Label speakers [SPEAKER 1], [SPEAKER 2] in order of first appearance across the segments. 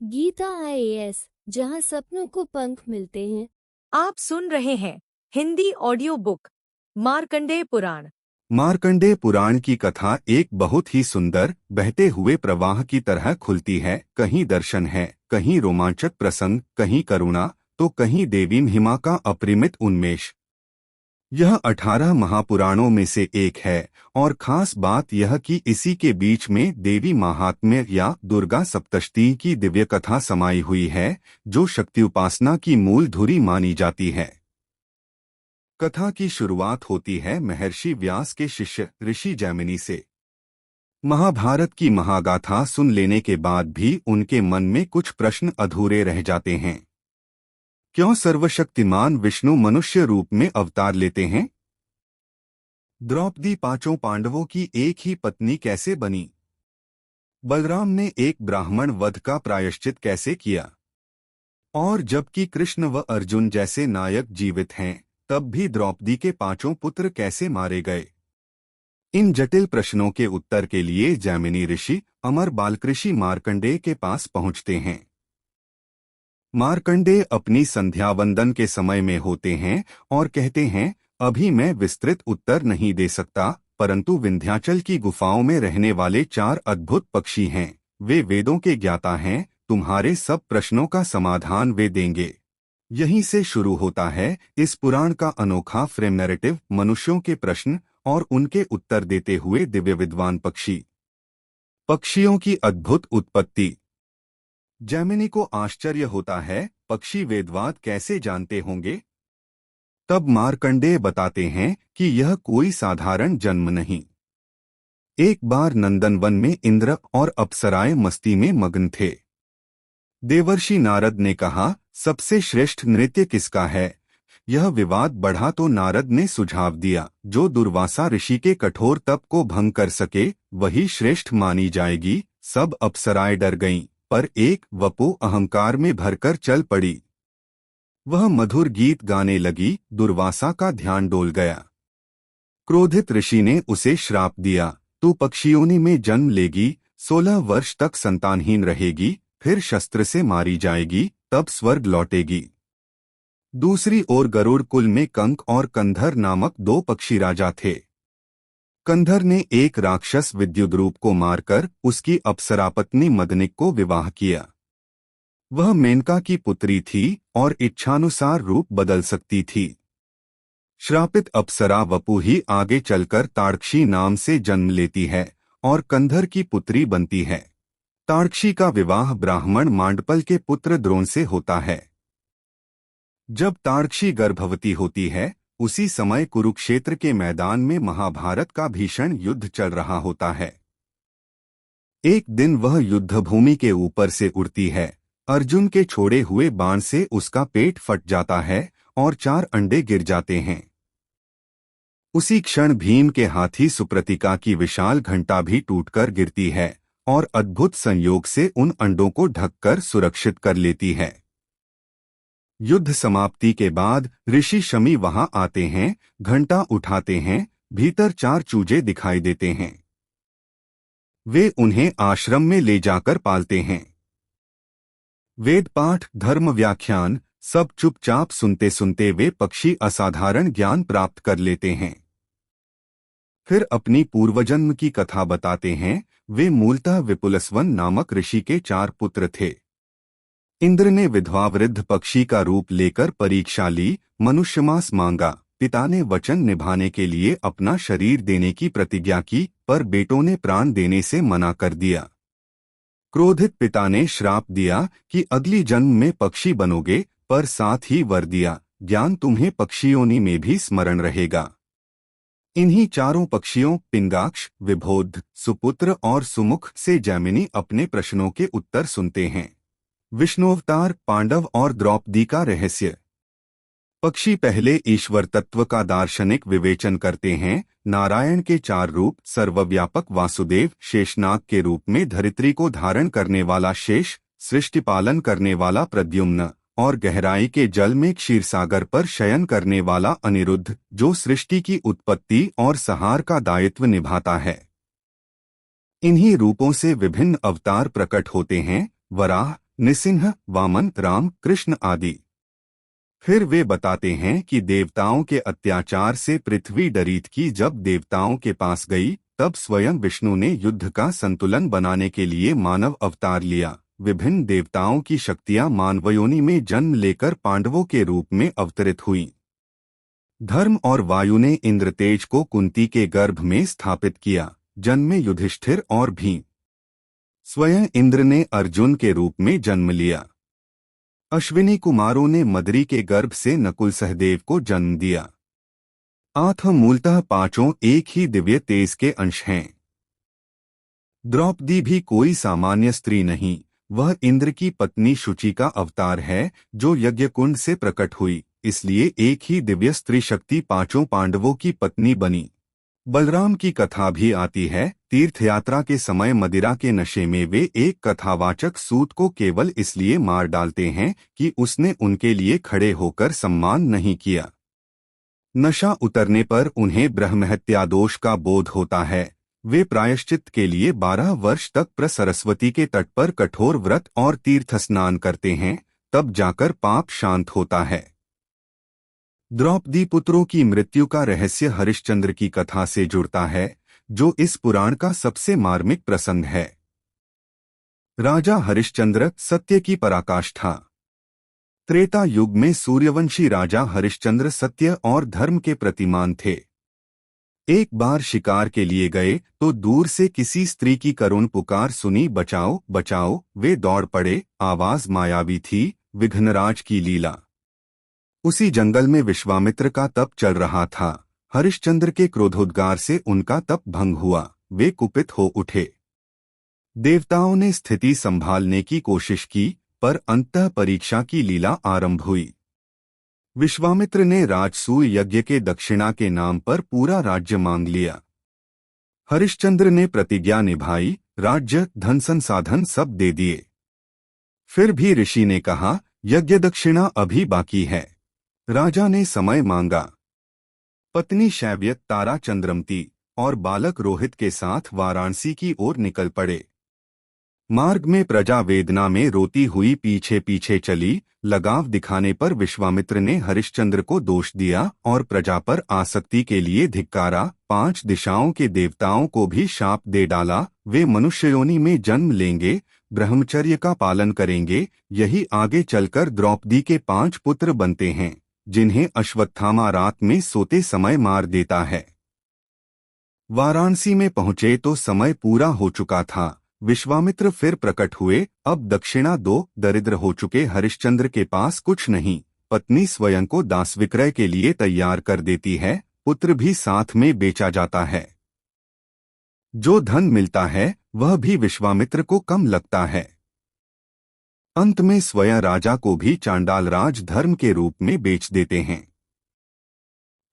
[SPEAKER 1] Gita IAS, जहां सपनों को पंख मिलते हैं।
[SPEAKER 2] आप सुन रहे हैं हिंदी ऑडियो बुक मार्कंडेय पुराण।
[SPEAKER 3] मार्कंडेय पुराण की कथा एक बहुत ही सुंदर बहते हुए प्रवाह की तरह खुलती है। कहीं दर्शन है, कहीं रोमांचक प्रसंग, कहीं करुणा, तो कहीं देवी महिमा का अपरिमित उन्मेष। यह 18 महापुराणों में से एक है और खास बात यह कि इसी के बीच में देवी महात्म्य या दुर्गा सप्तशती की दिव्य कथा समाई हुई है, जो शक्ति उपासना की मूल धुरी मानी जाती है। कथा की शुरुआत होती है महर्षि व्यास के शिष्य ऋषि जैमिनी से। महाभारत की महागाथा सुन लेने के बाद भी उनके मन में कुछ प्रश्न अधूरे रह जाते हैं। क्यों सर्वशक्तिमान विष्णु मनुष्य रूप में अवतार लेते हैं? द्रौपदी पांचों पांडवों की एक ही पत्नी कैसे बनी? बलराम ने एक ब्राह्मण वध का प्रायश्चित कैसे किया? और जबकि कृष्ण व अर्जुन जैसे नायक जीवित हैं, तब भी द्रौपदी के पांचों पुत्र कैसे मारे गए? इन जटिल प्रश्नों के उत्तर के लिए जैमिनी ऋषि अमर बालकृषि मार्कंडेय के पास पहुंचते हैं। मार्कंडेय अपनी संध्या वंदन के समय में होते हैं और कहते हैं, अभी मैं विस्तृत उत्तर नहीं दे सकता, परंतु विंध्याचल की गुफाओं में रहने वाले 4 अद्भुत पक्षी हैं। वे वेदों के ज्ञाता हैं, तुम्हारे सब प्रश्नों का समाधान वे देंगे। यहीं से शुरू होता है इस पुराण का अनोखा फ्रेम नैरेटिव, मनुष्यों के प्रश्न और उनके उत्तर देते हुए दिव्य विद्वान पक्षी। पक्षियों की अद्भुत उत्पत्ति। जैमिनी को आश्चर्य होता है, पक्षी वेदवाद कैसे जानते होंगे? तब मार्कंडेय बताते हैं कि यह कोई साधारण जन्म नहीं। एक बार नंदनवन में इंद्र और अप्सराएं मस्ती में मग्न थे। देवर्षि नारद ने कहा, सबसे श्रेष्ठ नृत्य किसका है? यह विवाद बढ़ा तो नारद ने सुझाव दिया, जो दुर्वासा ऋषि के कठोर तप को भंग कर सके वही श्रेष्ठ मानी जाएगी। सब अप्सराएं डर गईं, पर एक वपु अहंकार में भरकर चल पड़ी। वह मधुर गीत गाने लगी, दुर्वासा का ध्यान डोल गया। क्रोधित ऋषि ने उसे श्राप दिया, तू पक्षियोनि में जन्म लेगी, 16 वर्ष तक संतानहीन रहेगी, फिर शस्त्र से मारी जाएगी, तब स्वर्ग लौटेगी। दूसरी ओर गरुड़ कुल में कंक और कंधर नामक 2 पक्षी राजा थे। कंधर ने एक राक्षस विद्युद्रूप को मारकर उसकी अप्सरापत्नी मदनिक को विवाह किया। वह मेनका की पुत्री थी और इच्छानुसार रूप बदल सकती थी। श्रापित अप्सरा वपु ही आगे चलकर ताड़क्षी नाम से जन्म लेती है और कंधर की पुत्री बनती है। ताड़क्षी का विवाह ब्राह्मण मांडपल के पुत्र द्रोण से होता है। जब ताड़क्षी गर्भवती होती है, उसी समय कुरुक्षेत्र के मैदान में महाभारत का भीषण युद्ध चल रहा होता है। एक दिन वह युद्धभूमि के ऊपर से उड़ती है। अर्जुन के छोड़े हुए बाण से उसका पेट फट जाता है और 4 अंडे गिर जाते हैं। उसी क्षण भीम के हाथी सुप्रतिका की विशाल घंटा भी टूटकर गिरती है और अद्भुत संयोग से उन अंडों को ढककर सुरक्षित कर लेती है। युद्ध समाप्ति के बाद ऋषि शमी वहां आते हैं, घंटा उठाते हैं, भीतर 4 चूजे दिखाई देते हैं। वे उन्हें आश्रम में ले जाकर पालते हैं। वेद पाठ, धर्म व्याख्यान सब चुपचाप सुनते सुनते वे पक्षी असाधारण ज्ञान प्राप्त कर लेते हैं। फिर अपनी पूर्वजन्म की कथा बताते हैं। वे मूलतः विपुलस्वन नामक ऋषि के 4 पुत्र थे। इंद्र ने विधवा वृद्ध पक्षी का रूप लेकर परीक्षा ली, मनुष्यमांस मांगा। पिता ने वचन निभाने के लिए अपना शरीर देने की प्रतिज्ञा की, पर बेटों ने प्राण देने से मना कर दिया। क्रोधित पिता ने श्राप दिया कि अगली जन्म में पक्षी बनोगे, पर साथ ही वर दिया, ज्ञान तुम्हें पक्षियोनि में भी स्मरण रहेगा। इन्हीं 4 पक्षियों पिंगाक्ष, विबोध, सुपुत्र और सुमुख से जैमिनी अपने प्रश्नों के उत्तर सुनते हैं। विष्णुअवतार, पांडव और द्रौपदी का रहस्य। पक्षी पहले ईश्वर तत्व का दार्शनिक विवेचन करते हैं। नारायण के 4 रूप, सर्वव्यापक वासुदेव, शेषनाग के रूप में धरित्री को धारण करने वाला शेष, सृष्टिपालन करने वाला प्रद्युम्न और गहराई के जल में क्षीरसागर पर शयन करने वाला अनिरुद्ध, जो सृष्टि की उत्पत्ति और संहार का दायित्व निभाता है। इन्हीं रूपों से विभिन्न अवतार प्रकट होते हैं। वराह, निसिंह, वामन, राम, कृष्ण आदि। फिर वे बताते हैं कि देवताओं के अत्याचार से पृथ्वी डरी थी। जब देवताओं के पास गई तब स्वयं विष्णु ने युद्ध का संतुलन बनाने के लिए मानव अवतार लिया। विभिन्न देवताओं की शक्तियां मानवयोनि में जन्म लेकर पांडवों के रूप में अवतरित हुईं। धर्म और वायु ने इंद्रतेज को कुंती के गर्भ में स्थापित किया। जन्मे युधिष्ठिर और भीम। स्वयं इंद्र ने अर्जुन के रूप में जन्म लिया। अश्विनी कुमारों ने मदरी के गर्भ से नकुल सहदेव को जन्म दिया। मूलतः पांचों एक ही दिव्य तेज के अंश हैं। द्रौपदी भी कोई सामान्य स्त्री नहीं, वह इंद्र की पत्नी शुचि का अवतार है जो यज्ञकुंड से प्रकट हुई। इसलिए एक ही दिव्य स्त्री शक्ति पांचों पांडवों की पत्नी बनी। बलराम की कथा भी आती है। तीर्थयात्रा के समय मदिरा के नशे में वे एक कथावाचक सूत को केवल इसलिए मार डालते हैं कि उसने उनके लिए खड़े होकर सम्मान नहीं किया। नशा उतरने पर उन्हें ब्रह्महत्या दोष का बोध होता है। वे प्रायश्चित के लिए 12 वर्ष तक सरस्वती के तट पर कठोर व्रत और तीर्थ स्नान करते हैं, तब जाकर पाप शांत होता है। द्रौपदी पुत्रों की मृत्यु का रहस्य हरिश्चंद्र की कथा से जुड़ता है, जो इस पुराण का सबसे मार्मिक प्रसंग है। राजा हरिश्चंद्र सत्य की पराकाष्ठा। त्रेता युग में सूर्यवंशी राजा हरिश्चंद्र सत्य और धर्म के प्रतिमान थे। एक बार शिकार के लिए गए तो दूर से किसी स्त्री की करुण पुकार सुनी, बचाओ बचाओ। वे दौड़ पड़े। आवाज मायावी थी, विघ्नराज की लीला। उसी जंगल में विश्वामित्र का तप चल रहा था। हरिश्चंद्र के क्रोधोद्गार से उनका तप भंग हुआ। वे कुपित हो उठे। देवताओं ने स्थिति संभालने की कोशिश की, पर अंततः परीक्षा की लीला आरंभ हुई। विश्वामित्र ने राजसूय यज्ञ के दक्षिणा के नाम पर पूरा राज्य मांग लिया। हरिश्चंद्र ने प्रतिज्ञा निभाई, राज्य, धन, संसाधन सब दे दिए। फिर भी ऋषि ने कहा, यज्ञ दक्षिणा अभी बाकी है। राजा ने समय मांगा। पत्नी शैव्य, तारा चंद्रमती और बालक रोहित के साथ वाराणसी की ओर निकल पड़े। मार्ग में प्रजा वेदना में रोती हुई पीछे पीछे चली। लगाव दिखाने पर विश्वामित्र ने हरिश्चंद्र को दोष दिया और प्रजा पर आसक्ति के लिए धिक्कारा। 5 दिशाओं के देवताओं को भी शाप दे डाला। वे मनुष्ययोनि में जन्म लेंगे, ब्रह्मचर्य का पालन करेंगे। यही आगे चलकर द्रौपदी के 5 पुत्र बनते हैं, जिन्हें अश्वत्थामा रात में सोते समय मार देता है। वाराणसी में पहुंचे तो समय पूरा हो चुका था। विश्वामित्र फिर प्रकट हुए। अब दक्षिणा दो। दरिद्र हो चुके हरिश्चंद्र के पास कुछ नहीं। पत्नी स्वयं को दास विक्रय के लिए तैयार कर देती है। पुत्र भी साथ में बेचा जाता है। जो धन मिलता है वह भी विश्वामित्र को कम लगता है। अंत में स्वयं राजा को भी चांडाल राज धर्म के रूप में बेच देते हैं।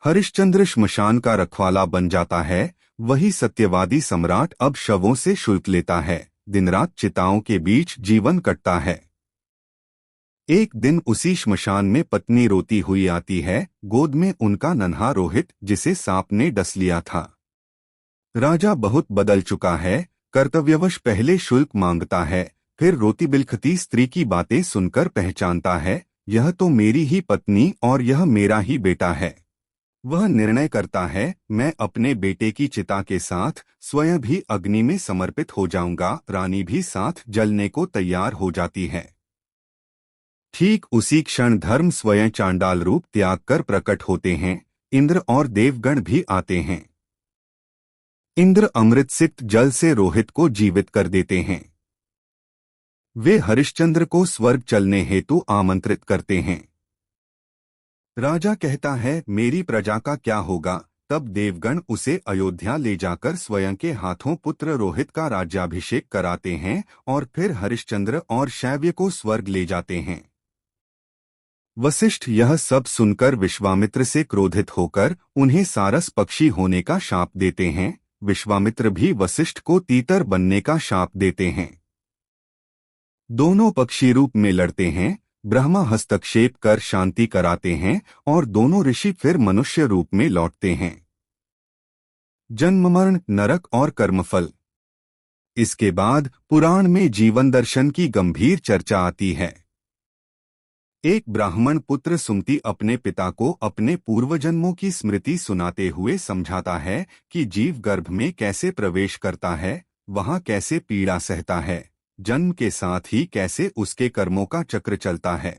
[SPEAKER 3] हरिश्चंद्र श्मशान का रखवाला बन जाता है। वही सत्यवादी सम्राट अब शवों से शुल्क लेता है। दिन रात चिताओं के बीच जीवन कटता है। एक दिन उसी श्मशान में पत्नी रोती हुई आती है। गोद में उनका नन्हा रोहित, जिसे सांप ने डस लिया था। राजा बहुत बदल चुका है। कर्तव्यवश पहले शुल्क मांगता है, फिर रोती बिलखती स्त्री की बातें सुनकर पहचानता है, यह तो मेरी ही पत्नी और यह मेरा ही बेटा है। वह निर्णय करता है, मैं अपने बेटे की चिता के साथ स्वयं भी अग्नि में समर्पित हो जाऊंगा। रानी भी साथ जलने को तैयार हो जाती है। ठीक उसी क्षण धर्म स्वयं चांडाल रूप त्याग कर प्रकट होते हैं। इंद्र और देवगण भी आते हैं। इंद्र अमृत सिक्त जल से रोहित को जीवित कर देते हैं। वे हरिश्चंद्र को स्वर्ग चलने हेतु आमंत्रित करते हैं। राजा कहता है, मेरी प्रजा का क्या होगा? तब देवगण उसे अयोध्या ले जाकर स्वयं के हाथों पुत्र रोहित का राज्याभिषेक कराते हैं और फिर हरिश्चंद्र और शैव्य को स्वर्ग ले जाते हैं। वशिष्ठ यह सब सुनकर विश्वामित्र से क्रोधित होकर उन्हें सारस पक्षी होने का शाप देते हैं। विश्वामित्र भी वशिष्ठ को तीतर बनने का शाप देते हैं। दोनों पक्षी रूप में लड़ते हैं। ब्रह्मा हस्तक्षेप कर शांति कराते हैं और दोनों ऋषि फिर मनुष्य रूप में लौटते हैं। जन्म, मरण, नरक और कर्मफल। इसके बाद पुराण में जीवन दर्शन की गंभीर चर्चा आती है। एक ब्राह्मण पुत्र सुमति अपने पिता को अपने पूर्वजन्मों की स्मृति सुनाते हुए समझाता है कि जीव गर्भ में कैसे प्रवेश करता है, वहां कैसे पीड़ा सहता है, जन्म के साथ ही कैसे उसके कर्मों का चक्र चलता है।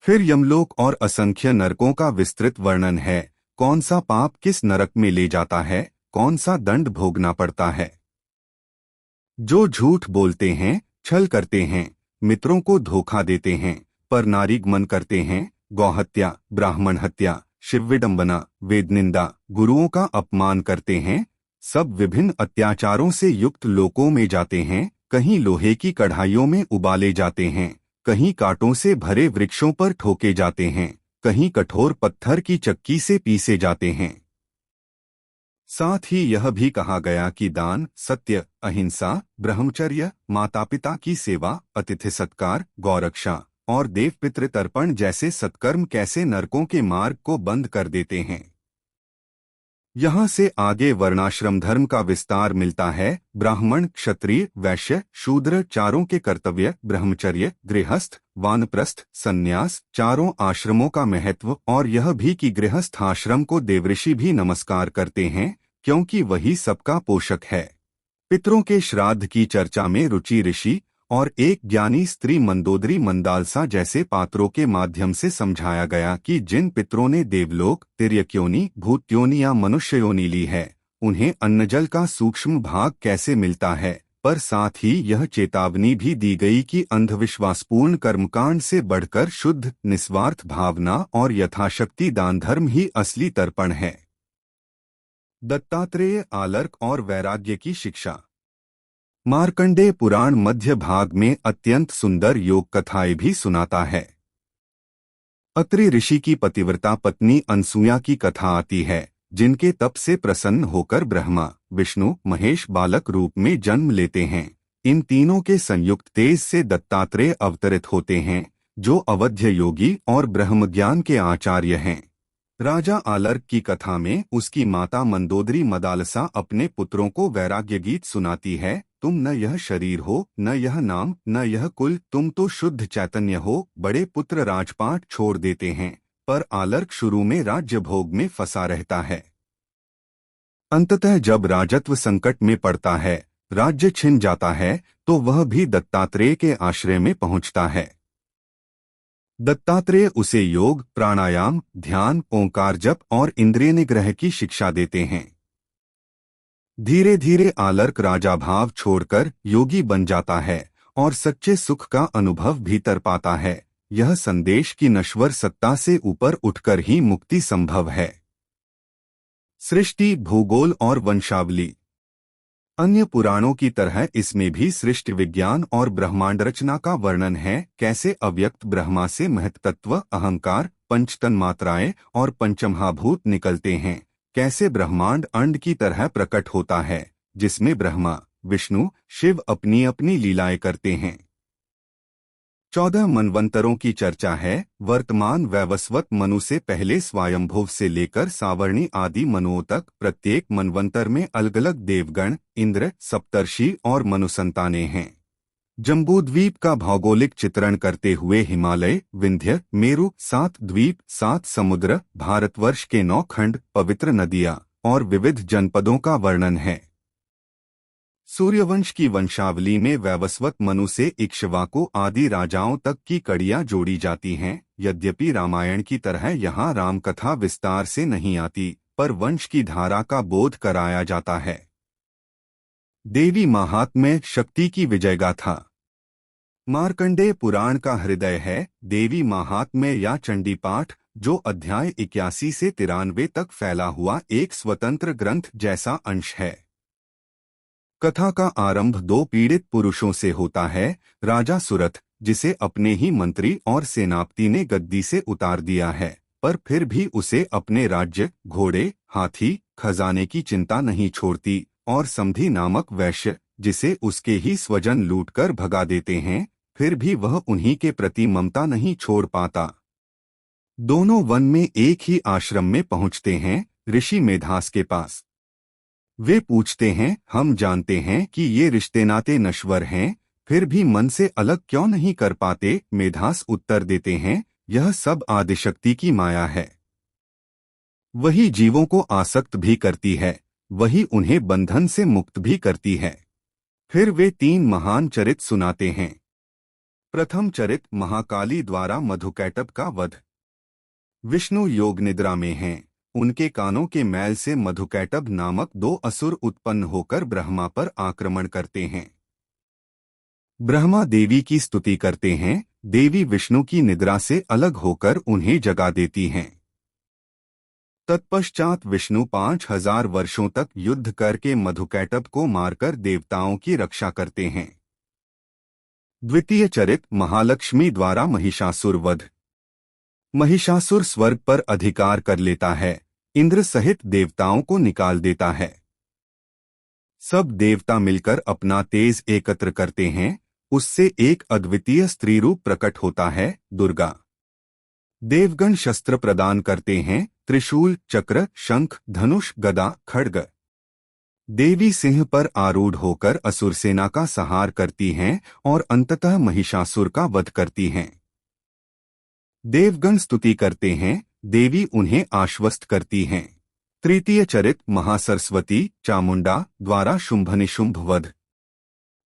[SPEAKER 3] फिर यमलोक और असंख्य नरकों का विस्तृत वर्णन है। कौन सा पाप किस नरक में ले जाता है, कौन सा दंड भोगना पड़ता है। जो झूठ बोलते हैं, छल करते हैं, मित्रों को धोखा देते हैं, पर नारीगमन करते हैं, गौहत्या, ब्राह्मण हत्या, शिव विडंबना, वेद निंदा, गुरुओं का अपमान करते हैं, सब विभिन्न अत्याचारों से युक्त लोकों में जाते हैं। कहीं लोहे की कढ़ाइयों में उबाले जाते हैं, कहीं कांटों से भरे वृक्षों पर ठोके जाते हैं, कहीं कठोर पत्थर की चक्की से पीसे जाते हैं। साथ ही यह भी कहा गया कि दान, सत्य, अहिंसा, ब्रह्मचर्य, माता पिता की सेवा, अतिथि सत्कार, गौरक्षा और देव पितृ तर्पण जैसे सत्कर्म कैसे नरकों के मार्ग को बंद कर देते हैं। यहाँ से आगे वर्णाश्रम धर्म का विस्तार मिलता है। ब्राह्मण, क्षत्रिय, वैश्य, शूद्र चारों के कर्तव्य, ब्रह्मचर्य, गृहस्थ, वानप्रस्थ, संन्यास चारों आश्रमों का महत्व और यह भी कि गृहस्थ आश्रम को देवऋषि भी नमस्कार करते हैं क्योंकि वही सबका पोषक है। पितरों के श्राद्ध की चर्चा में रुचि ऋषि और एक ज्ञानी स्त्री मंदोदरी मंदालसा जैसे पात्रों के माध्यम से समझाया गया कि जिन पितरों ने देवलोक, तिर्यक्योनि, भूतयोनि या मनुष्ययोनि ली है, उन्हें अन्नजल का सूक्ष्म भाग कैसे मिलता है। पर साथ ही यह चेतावनी भी दी गई कि अंधविश्वासपूर्ण कर्मकांड से बढ़कर शुद्ध, निस्वार्थ भावना और यथाशक्ति दान धर्म ही असली तर्पण है। दत्तात्रेय, आलर्क और वैराग्य की शिक्षा। मार्कंडेय पुराण मध्य भाग में अत्यंत सुंदर योग कथाएं भी सुनाता है। अत्रि ऋषि की पतिव्रता पत्नी अनसुया की कथा आती है, जिनके तप से प्रसन्न होकर ब्रह्मा, विष्णु, महेश बालक रूप में जन्म लेते हैं। इन तीनों के संयुक्त तेज से दत्तात्रेय अवतरित होते हैं, जो अवध्य योगी और ब्रह्मज्ञान के आचार्य हैं। राजा आलर्क की कथा में उसकी माता मंदोदरी मदालसा अपने पुत्रों को वैराग्य गीत सुनाती है। तुम न यह शरीर हो, न यह नाम, न यह कुल, तुम तो शुद्ध चैतन्य हो। बड़े पुत्र राजपाट छोड़ देते हैं, पर आलर्क शुरू में राज्य भोग में फंसा रहता है। अंततः जब राजत्व संकट में पड़ता है, राज्य छिन जाता है, तो वह भी दत्तात्रेय के आश्रय में पहुंचता है। दत्तात्रेय उसे योग, प्राणायाम, ध्यान, ओंकार जप और इंद्रिय निग्रह की शिक्षा देते हैं। धीरे धीरे आलर्क राजा भाव छोड़कर योगी बन जाता है और सच्चे सुख का अनुभव भीतर पाता है। यह संदेश की नश्वर सत्ता से ऊपर उठकर ही मुक्ति संभव है। सृष्टि, भूगोल और वंशावली। अन्य पुराणों की तरह इसमें भी सृष्टि विज्ञान और ब्रह्मांड रचना का वर्णन है। कैसे अव्यक्त ब्रह्मा से महत्तत्व, अहंकार, पंचतन मात्राएं और पंचमहाभूत निकलते हैं। कैसे ब्रह्मांड अंड की तरह प्रकट होता है, जिसमें ब्रह्मा, विष्णु, शिव अपनी अपनी लीलाएं करते हैं। 14 मनवंतरों की चर्चा है। वर्तमान वैवस्वत मनु से पहले स्वयंभुव से लेकर सावर्णी आदि मनुओं तक प्रत्येक मनवंतर में अलग अलग देवगण, इंद्र, सप्तर्षि और मनुसंतानें हैं। जम्बूद्वीप का भौगोलिक चित्रण करते हुए हिमालय, विंध्य, मेरु, 7 द्वीप, 7 समुद्र, भारतवर्ष के 9 खंड, पवित्र नदियां और विविध जनपदों का वर्णन है। सूर्यवंश की वंशावली में वैवस्वत मनु से इक्ष्वाकु आदि राजाओं तक की कड़ियां जोड़ी जाती हैं। यद्यपि रामायण की तरह यहाँ रामकथा विस्तार से नहीं आती, पर वंश की धारा का बोध कराया जाता है। देवी महात्म्य, शक्ति की विजयगाथा। मार्कंडेय पुराण का हृदय है देवी महात्म्य या चंडी पाठ, जो अध्याय 81 से 93 तक फैला हुआ एक स्वतंत्र ग्रंथ जैसा अंश है। कथा का आरंभ 2 पीड़ित पुरुषों से होता है। राजा सुरथ, जिसे अपने ही मंत्री और सेनापति ने गद्दी से उतार दिया है, पर फिर भी उसे अपने राज्य, घोड़े, हाथी, खजाने की चिंता नहीं छोड़ती, और समधी नामक वैश्य, जिसे उसके ही स्वजन लूटकर भगा देते हैं, फिर भी वह उन्हीं के प्रति ममता नहीं छोड़ पाता। दोनों वन में एक ही आश्रम में पहुंचते हैं, ऋषि मेधास के पास। वे पूछते हैं, हम जानते हैं कि ये रिश्ते नाते नश्वर हैं, फिर भी मन से अलग क्यों नहीं कर पाते? मेधास उत्तर देते हैं, यह सब आदिशक्ति की माया है। वही जीवों को आसक्त भी करती है, वही उन्हें बंधन से मुक्त भी करती है। फिर वे 3 महान चरित सुनाते हैं। प्रथम चरित महाकाली द्वारा मधुकैटभ का वध। विष्णु योग निद्रा में हैं। उनके कानों के मैल से मधुकैटभ नामक 2 असुर उत्पन्न होकर ब्रह्मा पर आक्रमण करते हैं। ब्रह्मा देवी की स्तुति करते हैं, देवी विष्णु की निद्रा से अलग होकर उन्हें जगा देती हैं। तत्पश्चात विष्णु 5000 वर्षों तक युद्ध करके मधुकैटभ को मारकर देवताओं की रक्षा करते हैं। द्वितीय चरित महालक्ष्मी द्वारा महिषासुर वध। महिषासुर स्वर्ग पर अधिकार कर लेता है, इंद्र सहित देवताओं को निकाल देता है। सब देवता मिलकर अपना तेज एकत्र करते हैं, उससे एक अद्वितीय स्त्री रूप प्रकट होता है, दुर्गा। देवगण शस्त्र प्रदान करते हैं, त्रिशूल, चक्र, शंख, धनुष, गदा, खड्ग। देवी सिंह पर आरूढ़ होकर असुर सेना का संहार करती हैं और अंततः महिषासुर का वध करती हैं। देवगण स्तुति करते हैं, देवी उन्हें आश्वस्त करती हैं। तृतीय चरित महासरस्वती चामुंडा द्वारा शुंभ निशुंभ वध।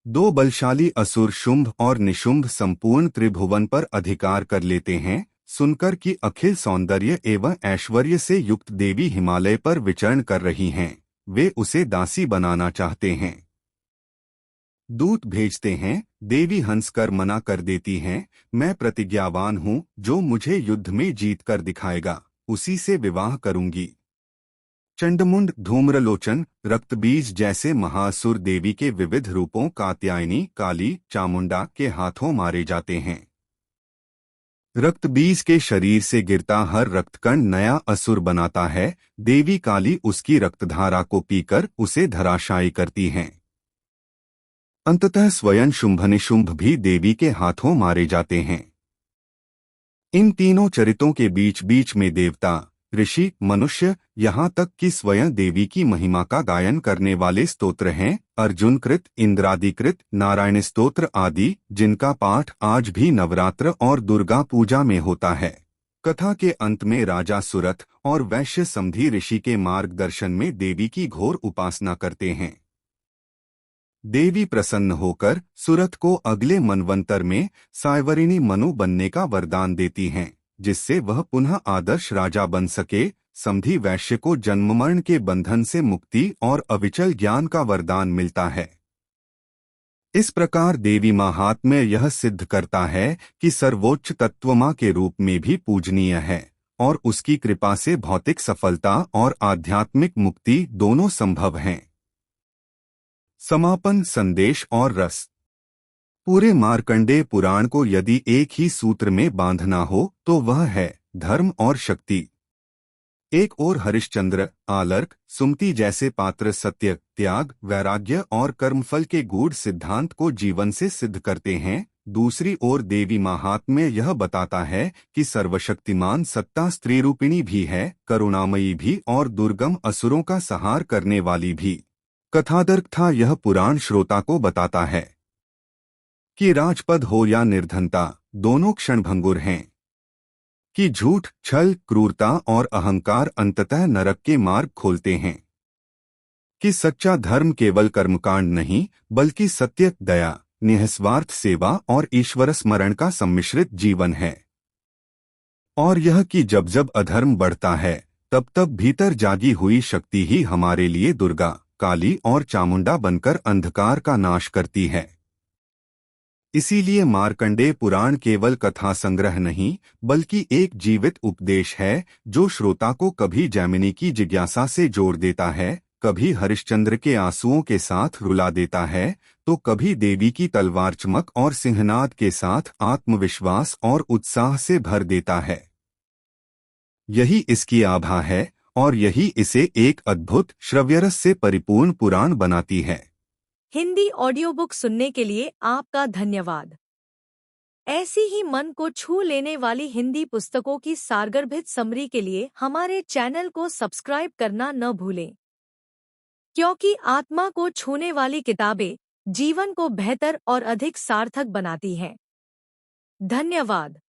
[SPEAKER 3] 2 बलशाली असुर शुंभ और निशुंभ संपूर्ण त्रिभुवन पर अधिकार कर लेते हैं। सुनकर कि अखिल सौंदर्य एवं ऐश्वर्य से युक्त देवी हिमालय पर विचरण कर रही हैं, वे उसे दासी बनाना चाहते हैं। दूत भेजते हैं, देवी हंसकर मना कर देती हैं, मैं प्रतिज्ञावान हूँ, जो मुझे युद्ध में जीत कर दिखाएगा, उसी से विवाह करूंगी। चंडमुंड, धूम्रलोचन, रक्तबीज जैसे महासुर देवी के विविध रूपों कात्यायनी, काली, चामुंडा के हाथों मारे जाते हैं। रक्तबीज के शरीर से गिरता हर रक्तकण नया असुर बनाता है। देवी काली उसकी रक्तधारा को पीकर उसे धराशायी करती हैं। अंततः स्वयं शुंभनिशुंभ भी देवी के हाथों मारे जाते हैं। इन तीनों चरितों के बीच बीच में देवता, ऋषि, मनुष्य, यहाँ तक कि स्वयं देवी की महिमा का गायन करने वाले स्तोत्र हैं, अर्जुनकृत, इंद्रादिकृत, नारायण स्तोत्र आदि, जिनका पाठ आज भी नवरात्र और दुर्गा पूजा में होता है। कथा के अंत में राजा सुरथ और वैश्य समधी ऋषि के मार्गदर्शन में देवी की घोर उपासना करते हैं। देवी प्रसन्न होकर सुरथ को अगले मनवंतर में सायवरिणी मनु बनने का वरदान देती हैं, जिससे वह पुनः आदर्श राजा बन सके। समधी वैश्य को जन्म मरण के बंधन से मुक्ति और अविचल ज्ञान का वरदान मिलता है। इस प्रकार देवी महात्म्य यह सिद्ध करता है कि सर्वोच्च तत्व मां के रूप में भी पूजनीय है और उसकी कृपा से भौतिक सफलता और आध्यात्मिक मुक्ति दोनों संभव हैं। समापन, संदेश और रस। पूरे मार्कंडेय पुराण को यदि एक ही सूत्र में बांधना हो तो वह है धर्म और शक्ति। एक ओर हरिश्चंद्र, आलर्क, सुमति जैसे पात्र सत्य, त्याग, वैराग्य और कर्मफल के गूढ़ सिद्धांत को जीवन से सिद्ध करते हैं। दूसरी ओर देवी महात्म्य यह बताता है कि सर्वशक्तिमान सत्ता स्त्री रूपिणी भी है, करुणामयी भी और दुर्गम असुरों का संहार करने वाली भी। कथादर्थ यह पुराण श्रोता को बताता है कि राजपद हो या निर्धनता, दोनों क्षणभंगुर हैं, कि झूठ, छल, क्रूरता और अहंकार अंततः नरक के मार्ग खोलते हैं, कि सच्चा धर्म केवल कर्मकांड नहीं बल्कि सत्य, दया, निःस्वार्थ सेवा और ईश्वर स्मरण का सम्मिश्रित जीवन है। और यह कि जब जब अधर्म बढ़ता है तब तब भीतर जागी हुई शक्ति ही हमारे लिए दुर्गा, काली और चामुंडा बनकर अंधकार का नाश करती है। इसीलिए मार्कंडेय पुराण केवल कथा संग्रह नहीं बल्कि एक जीवित उपदेश है, जो श्रोता को कभी जैमिनी की जिज्ञासा से जोड़ देता है, कभी हरिश्चंद्र के आंसुओं के साथ रुला देता है, तो कभी देवी की तलवार चमक और सिंहनाद के साथ आत्मविश्वास और उत्साह से भर देता है। यही इसकी आभा है और यही इसे एक अद्भुत श्रव्यरस से परिपूर्ण पुराण बनाती है।
[SPEAKER 2] हिंदी ऑडियो बुक सुनने के लिए आपका धन्यवाद। ऐसी ही मन को छू लेने वाली हिंदी पुस्तकों की सारगर्भित समरी के लिए हमारे चैनल को सब्सक्राइब करना न भूलें। क्योंकि आत्मा को छूने वाली किताबें जीवन को बेहतर और अधिक सार्थक बनाती हैं। धन्यवाद।